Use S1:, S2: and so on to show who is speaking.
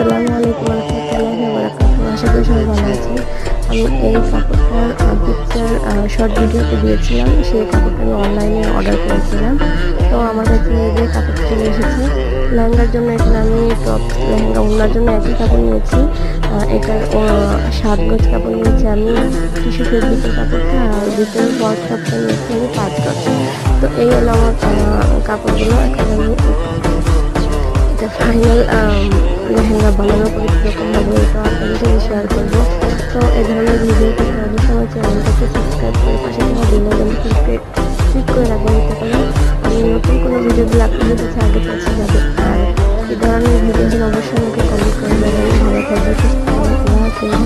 S1: আসসালামু আলাইকুম রহমতুল্লাহি ওয়া বারাকাতুহু। আশা করি সবাই ভালো আছেন। আমি এই কাপড়টার পিকচার শর্ট ভিডিওতে দিয়েছিলাম। সেই কাপড়টা আমি অনলাইনে অর্ডার করেছিলাম। তো আমার কাছে এই যে কাপড় চলে এসেছে। লেহেঙ্গার জন্য এখানে আমি টপ লেহেঙ্গা ওড়নার জন্য একই কাপড় নিয়েছি। এটার 7 গজ কাপড় নিয়েছি আমি, টিস্যু ফেব্রিকের কাপড়টা, আর ভিতরের বড় কাপড়টা নিয়েছি আমি 5 গজ। তো এই হলো আমার কাপড়গুলো। এখন আমি এটা ফাইনাল লেহেঙ্গা বানানোর পরে কীরকম হবে এটা আপনাদের সাথে শেয়ার করবো। তো এই ধরনের ভিডিও পেতে অবশ্যই আমার চ্যানেলটাকে সাবস্ক্রাইব করে পাশে থাকা বেল আইকনটি ক্লিক করে রাখবেন, এতে করে আমি নতুন কোনো ভিডিওগুলো আপনাদের কাছে আগে পৌঁছে যাবে। আর এই ধরনের ভিডিও অবশ্যই আমাকে কমেন্ট করে দেবেন। ভালো থাকবে, সুস্থ থাকবে, আল্লাহ হাফেজ।